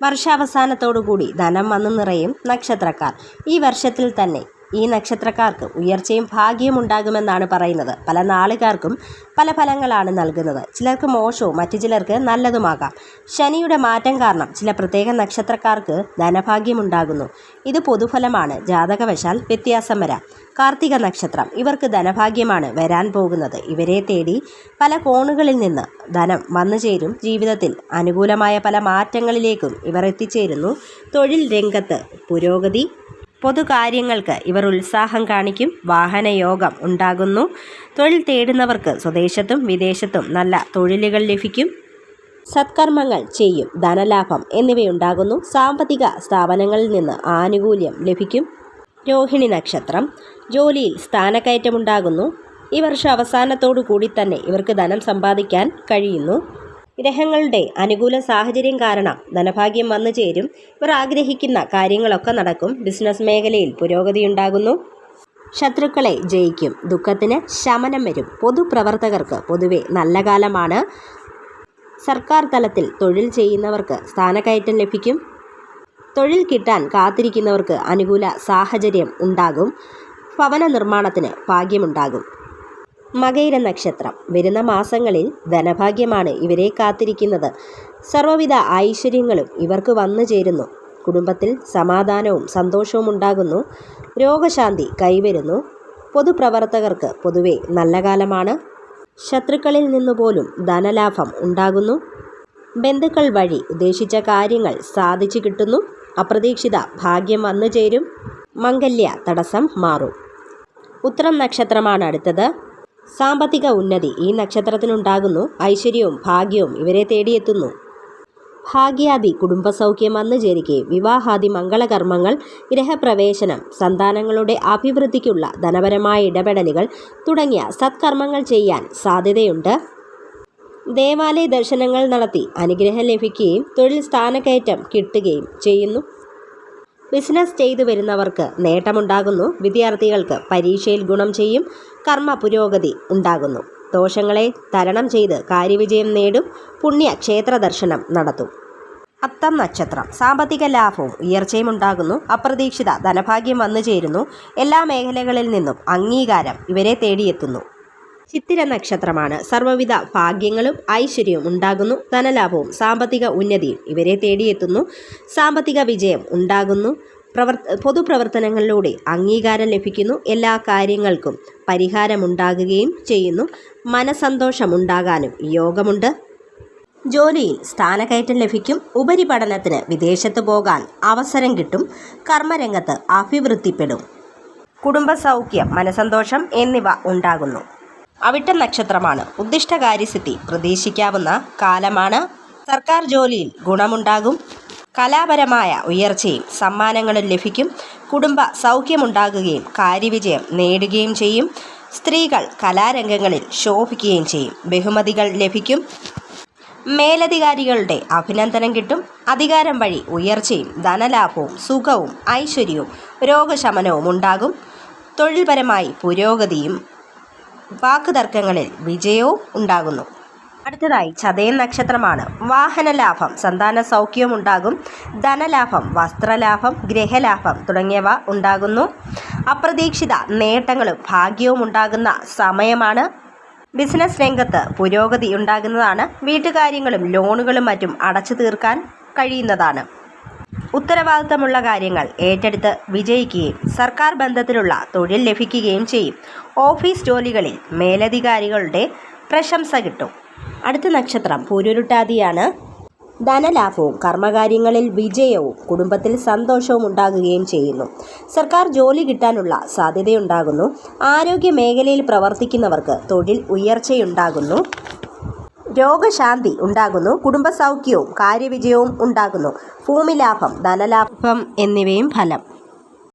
വർഷാവസാനത്തോടുകൂടി ധനം വന്നു നിറയും നക്ഷത്രക്കാർ. ഈ വർഷത്തിൽ തന്നെ ഈ നക്ഷത്രക്കാർക്ക് ഉയർച്ചയും ഭാഗ്യവും ഉണ്ടാകുമെന്നാണ് പറയുന്നത്. പല നാളുകാർക്കും പല ഫലങ്ങളാണ് നൽകുന്നത്. ചിലർക്ക് മോശവും മറ്റു ചിലർക്ക് നല്ലതുമാകാം. ശനിയുടെ മാറ്റം കാരണം ചില പ്രത്യേക നക്ഷത്രക്കാർക്ക് ധനഭാഗ്യമുണ്ടാകുന്നു. ഇത് പൊതുഫലമാണ്. ജാതകവശാൽ വ്യത്യാസം വരാം. കാർത്തിക നക്ഷത്രം, ഇവർക്ക് ധനഭാഗ്യമാണ് വരാൻ പോകുന്നത്. ഇവരെ തേടി പല കോണുകളിൽ നിന്ന് ധനം വന്നു ചേരും. ജീവിതത്തിൽ അനുകൂലമായ പല മാറ്റങ്ങളിലേക്കും ഇവർ എത്തിച്ചേരുന്നു. തൊഴിൽ രംഗത്ത് പുരോഗതി, പൊതുകാര്യങ്ങൾക്ക് ഇവർ ഉത്സാഹം കാണിക്കും. വാഹനയോഗം ഉണ്ടാകുന്നു. തൊഴിൽ തേടുന്നവർക്ക് സ്വദേശത്തും വിദേശത്തും നല്ല തൊഴിലുകൾ ലഭിക്കും. സത്കർമ്മങ്ങൾ ചെയ്യും. ധനലാഭം എന്നിവയുണ്ടാകുന്നു. സാമ്പത്തിക സ്ഥാപനങ്ങളിൽ നിന്ന് ആനുകൂല്യം ലഭിക്കും. രോഹിണി നക്ഷത്രം, ജോലിയിൽ സ്ഥാനക്കയറ്റമുണ്ടാകുന്നു. ഈ വർഷം അവസാനത്തോടു കൂടി തന്നെ ഇവർക്ക് ധനം സമ്പാദിക്കാൻ കഴിയുന്നു. ഗ്രഹങ്ങളുടെ അനുകൂല സാഹചര്യം കാരണം ധനഭാഗ്യം വന്നു ചേരും. ഇവർ ആഗ്രഹിക്കുന്ന കാര്യങ്ങളൊക്കെ നടക്കും. ബിസിനസ് മേഖലയിൽ പുരോഗതിയുണ്ടാകുന്നു. ശത്രുക്കളെ ജയിക്കും. ദുഃഖത്തിന് ശമനം വരും. പൊതുപ്രവർത്തകർക്ക് പൊതുവെ നല്ല കാലമാണ്. സർക്കാർ തലത്തിൽ തൊഴിൽ ചെയ്യുന്നവർക്ക് സ്ഥാനക്കയറ്റം ലഭിക്കും. തൊഴിൽ കിട്ടാൻ കാത്തിരിക്കുന്നവർക്ക് അനുകൂല സാഹചര്യം ഉണ്ടാകും. ഭവന നിർമ്മാണത്തിന് ഭാഗ്യമുണ്ടാകും. മകയിര നക്ഷത്രം, വരുന്ന മാസങ്ങളിൽ ധനഭാഗ്യമാണ് ഇവരെ കാത്തിരിക്കുന്നത്. സർവ്വവിധ ഐശ്വര്യങ്ങളും ഇവർക്ക് വന്നു ചേരുന്നു. കുടുംബത്തിൽ സമാധാനവും സന്തോഷവും ഉണ്ടാകുന്നു. രോഗശാന്തി കൈവരുന്നു. പൊതുപ്രവർത്തകർക്ക് പൊതുവെ നല്ല കാലമാണ്. ശത്രുക്കളിൽ നിന്നുപോലും ധനലാഭം ഉണ്ടാകുന്നു. ബന്ധുക്കൾ വഴി ഉദ്ദേശിച്ച കാര്യങ്ങൾ സാധിച്ചു കിട്ടുന്നു. അപ്രതീക്ഷിത ഭാഗ്യം വന്നു ചേരും. മംഗല്യ തടസ്സം മാറും. ഉത്രം നക്ഷത്രമാണ് അടുത്തത്. സാമ്പത്തിക ഉന്നതി ഈ നക്ഷത്രത്തിനുണ്ടാകുന്നു. ഐശ്വര്യവും ഭാഗ്യവും ഇവരെ തേടിയെത്തുന്നു. ഭാഗ്യാദി കുടുംബസൗഖ്യം വന്നു ചേരുകയും വിവാഹാദി മംഗളകർമ്മങ്ങൾ, ഗൃഹപ്രവേശനം, സന്താനങ്ങളുടെ അഭിവൃദ്ധിക്കുള്ള ധനപരമായ ഇടപെടലുകൾ തുടങ്ങിയ സത്കർമ്മങ്ങൾ ചെയ്യാൻ സാധ്യതയുണ്ട്. ദേവാലയ ദർശനങ്ങൾ നടത്തി അനുഗ്രഹം ലഭിക്കുകയും തൊഴിൽ സ്ഥാനക്കയറ്റം കിട്ടുകയും ചെയ്യുന്നു. ബിസിനസ് ചെയ്തു വരുന്നവർക്ക് നേട്ടമുണ്ടാകുന്നു. വിദ്യാർത്ഥികൾക്ക് പരീക്ഷയിൽ ഗുണം ചെയ്യും. കർമ്മ പുരോഗതി ഉണ്ടാകുന്നു. ദോഷങ്ങളെ തരണം ചെയ്ത് കാര്യവിജയം നേടും. പുണ്യ ക്ഷേത്ര ദർശനം നടത്തും. അത്തം നക്ഷത്രം, സാമ്പത്തിക ലാഭവും ഉയർച്ചയും ഉണ്ടാകുന്നു. അപ്രതീക്ഷിത ധനഭാഗ്യം വന്നു ചേരുന്നു. എല്ലാ മേഖലകളിൽ നിന്നും അംഗീകാരം ഇവരെ തേടിയെത്തുന്നു. ചിത്തിര നക്ഷത്രമാണ്. സർവ്വവിധ ഭാഗ്യങ്ങളും ഐശ്വര്യവും ഉണ്ടാകുന്നു. ധനലാഭവും സാമ്പത്തിക ഉന്നതിയും ഇവരെ തേടിയെത്തുന്നു. സാമ്പത്തിക വിജയം ഉണ്ടാകുന്നു. പൊതുപ്രവർത്തനങ്ങളിലൂടെ അംഗീകാരം ലഭിക്കുന്നു. എല്ലാ കാര്യങ്ങൾക്കും പരിഹാരമുണ്ടാകുകയും ചെയ്യുന്നു. മനസന്തോഷമുണ്ടാകാനും യോഗമുണ്ട്. ജോലിയിൽ സ്ഥാനക്കയറ്റം ലഭിക്കും. ഉപരിപഠനത്തിന് വിദേശത്ത് പോകാൻ അവസരം കിട്ടും. കർമ്മരംഗത്ത് അഭിവൃദ്ധിപ്പെടും. കുടുംബസൗഖ്യം, മനസന്തോഷം എന്നിവ ഉണ്ടാകുന്നു. അവിട്ടം നക്ഷത്രമാണ്. ഉദ്ദിഷ്ടകാര്യസിദ്ധി പ്രതീക്ഷിക്കാവുന്ന കാലമാണ്. സർക്കാർ ജോലിയിൽ ഗുണമുണ്ടാകും. കലാപരമായ ഉയർച്ചയും സമ്മാനങ്ങളും ലഭിക്കും. കുടുംബ സൗഖ്യമുണ്ടാകുകയും കാര്യവിജയം നേടുകയും ചെയ്യും. സ്ത്രീകൾ കലാരംഗങ്ങളിൽ ശോഭിക്കുകയും ചെയ്യും. ബഹുമതികൾ ലഭിക്കും. മേലധികാരികളുടെ അഭിനന്ദനം കിട്ടും. അധികാരം വഴി ഉയർച്ചയും ധനലാഭവും സുഖവും ഐശ്വര്യവും രോഗശമനവും ഉണ്ടാകും. തൊഴിൽപരമായി പുരോഗതിയും വാക്കുതർക്കങ്ങളിൽ വിജയവും ഉണ്ടാകുന്നു. അടുത്തതായി ചതയം നക്ഷത്രമാണ്. വാഹനലാഭം, സന്താന സൗഖ്യവും ഉണ്ടാകും. ധനലാഭം, വസ്ത്രലാഭം, ഗൃഹലാഭം തുടങ്ങിയവ ഉണ്ടാകുന്നു. അപ്രതീക്ഷിത നേട്ടങ്ങളും ഭാഗ്യവും ഉണ്ടാകുന്ന സമയമാണ്. ബിസിനസ് രംഗത്ത് പുരോഗതി ഉണ്ടാകുന്നതാണ്. വീട്ടുകാര്യങ്ങളും ലോണുകളും മറ്റും അടച്ചു തീർക്കാൻ കഴിയുന്നതാണ്. ഉത്തരവാദിത്തമുള്ള കാര്യങ്ങൾ ഏറ്റെടുത്ത് വിജയിക്കുകയും സർക്കാർ ബന്ധത്തിലുള്ള തൊഴിൽ ലഭിക്കുകയും ചെയ്യും. ഓഫീസ് ജോലികളിൽ മേലധികാരികളുടെ പ്രശംസ കിട്ടും. അടുത്ത നക്ഷത്രം പൂരുരുട്ടാതിയാണ്. ധനലാഭവും കർമ്മകാര്യങ്ങളിൽ വിജയവും കുടുംബത്തിൽ സന്തോഷവും ഉണ്ടാകുകയും ചെയ്യുന്നു. സർക്കാർ ജോലി കിട്ടാനുള്ള സാധ്യതയുണ്ടാകുന്നു. ആരോഗ്യ മേഖലയിൽ പ്രവർത്തിക്കുന്നവർക്ക് തൊഴിൽ ഉയർച്ചയുണ്ടാകുന്നു. രോഗശാന്തി ഉണ്ടാകുന്നു. കുടുംബസൗഖ്യവും കാര്യവിജയവും ഉണ്ടാകുന്നു. ഭൂമിലാഭം, ധനലാഭം എന്നിവയും ഫലം.